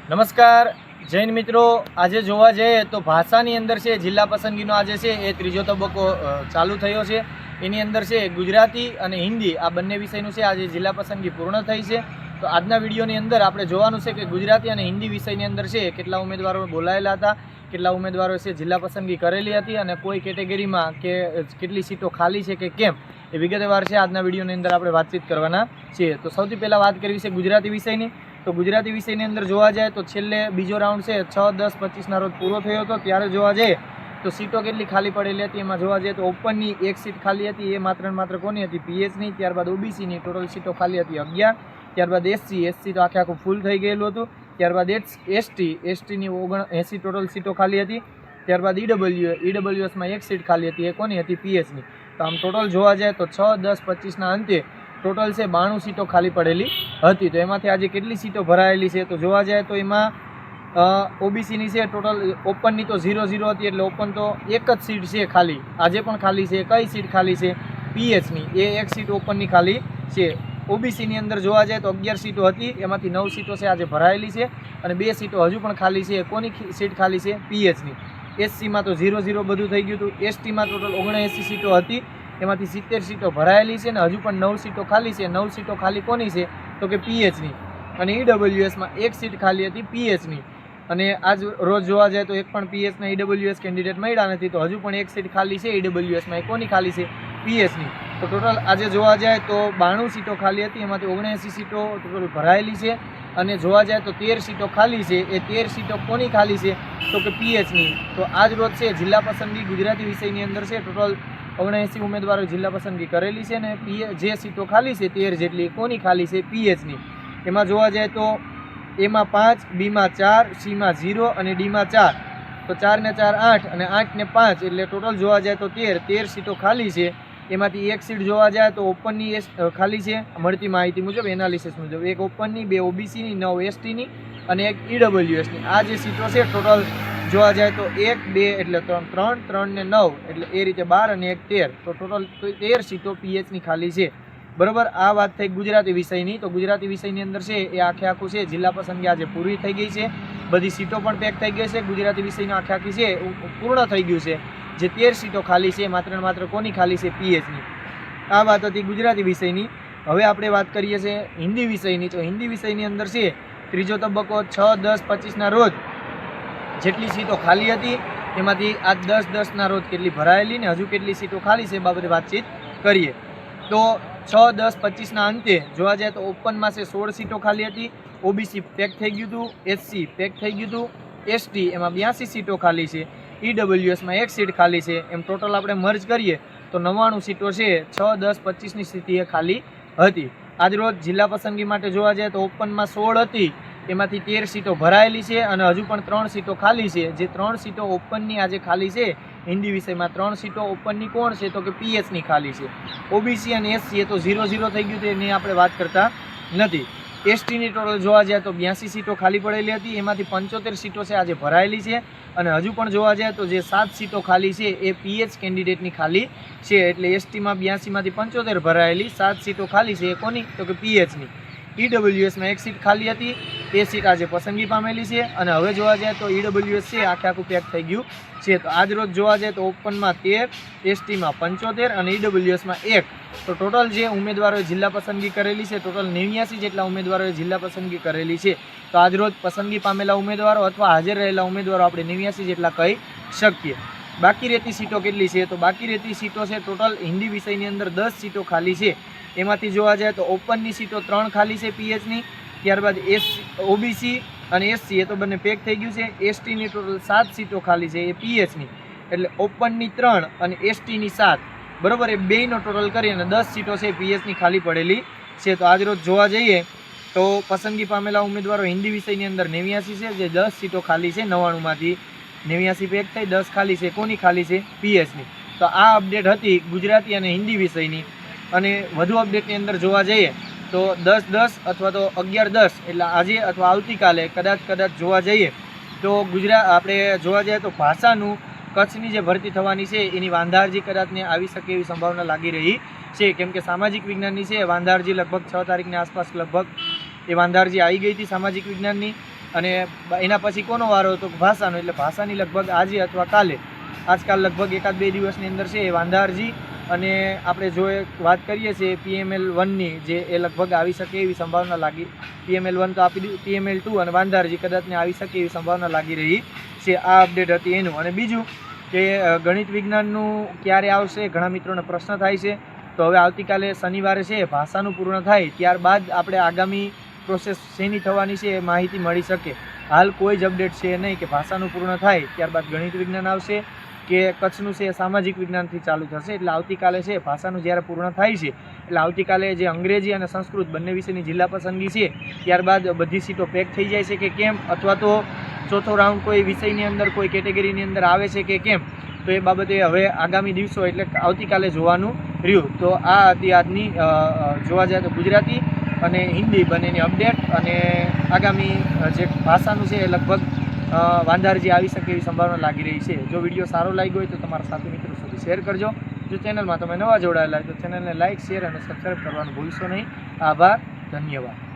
નમસ્કાર જૈન મિત્રો, આજે જોવા જઈએ તો ભાષાની અંદર છે જિલ્લા પસંદગીનો આજે છે એ ત્રીજો તબક્કો ચાલુ થયો છે। એની અંદર છે ગુજરાતી અને હિન્દી આ બંને વિષયનું છે આજે જિલ્લા પસંદગી પૂર્ણ થઈ છે। તો આજના વિડીયોની અંદર આપણે જોવાનું છે કે ગુજરાતી અને હિન્દી વિષયની અંદર છે કેટલા ઉમેદવારો બોલાયેલા હતા, કેટલા ઉમેદવારો છે જિલ્લા પસંદગી કરેલી હતી અને કોઈ કેટેગરીમાં કે કેટલી સીટો ખાલી છે કે કેમ એ વિગતવાર છે આજના વિડીયોની અંદર આપણે વાતચીત કરવાના છીએ। તો સૌથી પહેલાં વાત કરવી છે ગુજરાતી વિષયની। તો ગુજરાતી વિષયની અંદર જોવા જાય તો છેલ્લે બીજો રાઉન્ડ છે 6-10-25ના રોજ પૂરો થયો હતો, ત્યારે જોવા જઈએ તો સીટો કેટલી ખાલી પડેલી હતી એમાં જોવા જઈએ તો ઓપનની એક સીટ ખાલી હતી, એ માત્ર ને માત્ર કોની હતી? પીએચની। ત્યારબાદ ઓબીસીની ટોટલ સીટો ખાલી હતી 11। ત્યારબાદ એસસી તો આખે આખું ફૂલ થઈ ગયેલું હતું। ત્યારબાદ એસટીની 79 ટોટલ સીટો ખાલી હતી। ત્યારબાદ ઈડબ્લ્યુએસમાં એક સીટ ખાલી હતી, એ કોની હતી? પીએચની। તો આમ ટોટલ જોવા જાય તો 6-10-25ના અંતે ટોટલ છે 92 સીટો ખાલી પડેલી હતી। તો એમાંથી આજે કેટલી સીટો ભરાયેલી છે તો જોવા જાય તો એમાં ઓબીસીની છે ટોટલ ઓપનની તો 0-0 હતી, એટલે ઓપન તો એક જ સીટ છે ખાલી, આજે પણ ખાલી છે। કઈ સીટ ખાલી છે? પીએચની, એ એક સીટ ઓપનની ખાલી છે। ઓબીસીની અંદર જોવા જાય તો 11 સીટો હતી, એમાંથી 9 સીટો છે આજે ભરાયેલી છે અને 2 સીટો હજુ પણ ખાલી છે। કોની સીટ ખાલી છે? પીએચની। એસસીમાં તો 0-0 બધું થઈ ગયું હતું। એસટીમાં ટોટલ 79 સીટો હતી, એમાંથી 70 સીટો ભરાયેલી છે ને હજુ પણ 9 સીટો ખાલી છે। 9 સીટો ખાલી કોની છે? તો કે પીએચની। અને ઈડબ્લ્યુએસમાં એક સીટ ખાલી હતી પીએચની, અને આજ રોજ જોવા જાય તો એક પણ પીએચના ઈડબ્લ્યુએસ કેન્ડિડેટ મળ્યા નથી, તો હજુ પણ એક સીટ ખાલી છે ઈડબ્લ્યુએસમાં, એ કોની ખાલી છે? પીએચની। તો ટોટલ આજે જોવા જાય તો 92 સીટો ખાલી હતી, એમાંથી 79 સીટો ટોટલ ભરાયેલી છે અને જોવા જાય તો 13 સીટો ખાલી છે, એ 13 સીટો કોની ખાલી છે? તો કે પીએચની। તો આજ રોજ છે જિલ્લા પસંદગી ગુજરાતી વિષયની અંદર છે ટોટલ 79 ઉમેદવારો જિલ્લા પસંદગી કરેલી છે ને જે સીટો ખાલી છે 13 જેટલી કોની ખાલી છે? પીએચની। એમાં જોવા જાય તો એમાં 5, બીમાં 4, સીમાં 0 અને ડીમાં 4, તો 4 ને 4 8 અને 8 ને 5 એટલે ટોટલ જોવા જાય તો 13 સીટો ખાલી છે। એમાંથી એક સીટ જોવા જાય તો ઓપનની ખાલી છે મળતી માહિતી મુજબ, એનાલિસિસ મુજબ, એક ઓપનની, 2 ઓબીસીની, 9 એસટીની અને એક ઈડબ્લ્યુએસની। આ જે સીટો છે ટોટલ જોવા જાય તો 1, 2 એટલે 3, 3 ને 9 એટલે એ રીતે 12 અને 1 13, તો ટોટલ 13 સીટો પીએચની ખાલી છે। બરાબર, આ વાત થઈ ગુજરાતી વિષયની। તો ગુજરાતી વિષયની અંદર છે એ આખે આખું છે જિલ્લા પસંદગી આજે પૂરી થઈ ગઈ છે, બધી સીટો પણ પેક થઈ ગઈ છે। ગુજરાતી વિષયનો આખે આખી છે પૂર્ણ થઈ ગયું છે। જે 13 સીટો ખાલી છે માત્ર ને માત્ર કોની ખાલી છે? પીએચની। આ વાત હતી ગુજરાતી વિષયની। હવે આપણે વાત કરીએ છીએ હિન્દી વિષયની। તો હિન્દી વિષયની અંદર છે ત્રીજો તબક્કો 6-10-25ના રોજ જેટલી સીટો ખાલી હતી એમાંથી આજ 10-10ના રોજ કેટલી ભરાયેલી ને હજુ કેટલી સીટો ખાલી છે બાબતે વાતચીત કરીએ। તો 6-10-25ના અંતે જોવા જાય તો ઓપનમાં છે 16 સીટો ખાલી હતી, ઓબીસી પેક થઈ ગયું હતું, એસસી પેક થઈ ગયું હતું, એસટી એમાં 82 સીટો ખાલી છે, ઈડબ્લ્યુએસમાં એક સીટ ખાલી છે, એમ ટોટલ આપણે મર્જ કરીએ તો 99 સીટો છે 6-10-25ની સ્થિતિએ ખાલી હતી। આજ રોજ જિલ્લા પસંદગી માટે જોવા જાય તો ઓપનમાં 16 હતી, એમાંથી 13 સીટો ભરાયેલી છે અને હજુ પણ 3 સીટો ખાલી છે। જે 3 સીટો ઓપનની આજે ખાલી છે હિન્દી વિષયમાં, 3 સીટો ઓપનની કોણ છે? તો કે પીએચની ખાલી છે। ઓબીસી અને એસસી એ તો 0-0 થઈ ગયું છે, એની આપણે વાત કરતા નથી। એસટીની ટોટલ જોવા જાય તો 82 સીટો ખાલી પડેલી હતી, એમાંથી 75 સીટો છે આજે ભરાયેલી છે અને હજુ પણ જોવા જાય તો જે 7 સીટો ખાલી છે એ પીએચ કેન્ડિડેટની ખાલી છે। એટલે એસટીમાં 82માંથી 75 ભરાયેલી, 7 સીટો ખાલી છે, એ કોની? તો કે પીએચની। ઈડબ્લ્યુએસમાં એક સીટ ખાલી હતી, એ સીટ આજે પસંદગી પામેલી છે અને હવે જોવા જાય તો ઈડબ્લ્યુએસ છે આખે આખું પેક થઈ ગયું છે। તો આજ રોજ જોવા જાય તો ઓપનમાં 13, એસટીમાં 75 અને ઈડબ્લ્યુએસમાં 1, તો ટોટલ જે ઉમેદવારોએ જિલ્લા પસંદગી કરેલી છે ટોટલ 89 જેટલા ઉમેદવારોએ જિલ્લા પસંદગી કરેલી છે। તો આજ રોજ પસંદગી પામેલા ઉમેદવારો અથવા હાજર રહેલા ઉમેદવારો આપણે 89 જેટલા કહી શકીએ। બાકી રહેતી સીટો કેટલી છે? તો બાકી રહેતી સીટો છે ટોટલ હિન્દી વિષયની અંદર 10 સીટો ખાલી છે, એમાંથી જોવા જાય તો ઓપનની સીટો 3 ખાલી છે પીએચની, ત્યારબાદ ઓબીસી અને એસસી એ તો બંને પેક થઈ ગયું છે, એસટીની ટોટલ 7 સીટો ખાલી છે, એ પીએચની, એટલે ઓપનની 3 અને એસટીની 7, બરાબર, એ બેયનો ટોટલ કરી અને 10 સીટો છે પીએચની ખાલી પડેલી છે। તો આજ રોજ જોવા જઈએ તો પસંદગી પામેલા ઉમેદવારો હિન્દી વિષયની અંદર 89 છે, જે 10 સીટો ખાલી છે, 99માંથી 89 પેક થઈ, 10 ખાલી છે, કોની ખાલી છે? પીએચની। તો આ અપડેટ હતી ગુજરાતી અને હિન્દી વિષયની। અને વધુ અપડેટની અંદર જોવા જઈએ તો 10-10 અથવા તો 11-10 એટલે આજે અથવા આવતીકાલે કદાચ જોવા જઈએ તો આપણે જોવા જઈએ તો ભાષાનું કચ્છની જે ભરતી થવાની છે એની વાંધા અરજી કદાચને આવી શકે એવી સંભાવના લાગી રહી છે, કેમ કે સામાજિક વિજ્ઞાનની છે વાંધા અરજી લગભગ 6 તારીખની આસપાસ લગભગ એ વાંધા અરજી આવી ગઈ હતી સામાજિક વિજ્ઞાનની। અને એના પછી કોનો વારો હતો? ભાષાનો. એટલે ભાષાની લગભગ આજે અથવા કાલે, આજકાલ લગભગ 1-2 દિવસની અંદર છે એ વાંધા અરજી અને આપણે જો વાત કરીએ છીએ PML1ની, જે એ લગભગ આવી શકે એવી સંભાવના લાગી. PML1 તો આપી દીધું, PML2 અને વાંધા અરજી કદાચને આવી શકે એવી સંભાવના લાગી રહી છે. આ અપડેટ હતી એનું. અને બીજું કે ગણિત વિજ્ઞાનનું ક્યારે આવશે, ઘણા મિત્રોને પ્રશ્ન થાય છે. તો હવે આવતીકાલે શનિવારે છે ભાષાનું પૂર્ણ થાય ત્યારબાદ આપણે આગામી પ્રોસેસ શેની થવાની છે એ માહિતી મળી શકે. હાલ કોઈ જ અપડેટ છે નહીં કે ભાષાનું પૂર્ણ થાય ત્યારબાદ ગણિત વિજ્ઞાન આવશે કે કચ્છનું છે સામાજિક વિજ્ઞાનથી ચાલુ થશે. એટલે આવતીકાલે છે ભાષાનું જ્યારે પૂર્ણ થાય છે એટલે આવતીકાલે જે અંગ્રેજી અને સંસ્કૃત બંને વિષયની જિલ્લા પસંદગી છે ત્યારબાદ બધી સીટો પેક થઈ જાય છે કે કેમ, અથવા તો ચોથો રાઉન્ડ કોઈ વિષયની અંદર કોઈ કેટેગરીની અંદર આવે છે કે કેમ, તો એ બાબતે હવે આગામી દિવસો એટલે આવતીકાલે જોવાનું રહ્યું. તો આ હતી આજની જોવા જાય તો ગુજરાતી અને હિન્દી બંનેની અપડેટ. અને આગામી જે ભાષાનું છે એ લગભગ વાંધા અરજી આવી શકે એવી સંભાવના લાગી રહી છે. જો વિડીયો સારો લાગ્યો હોય તો તમારા સાથી મિત્રો સુધી શેર કરજો. જો ચેનલમાં તમે નવા જોડાયેલા હોય તો ચેનલને લાઇક, શેર અને સબસ્ક્રાઈબ કરવાનું ભૂલશો નહીં. આભાર, ધન્યવાદ.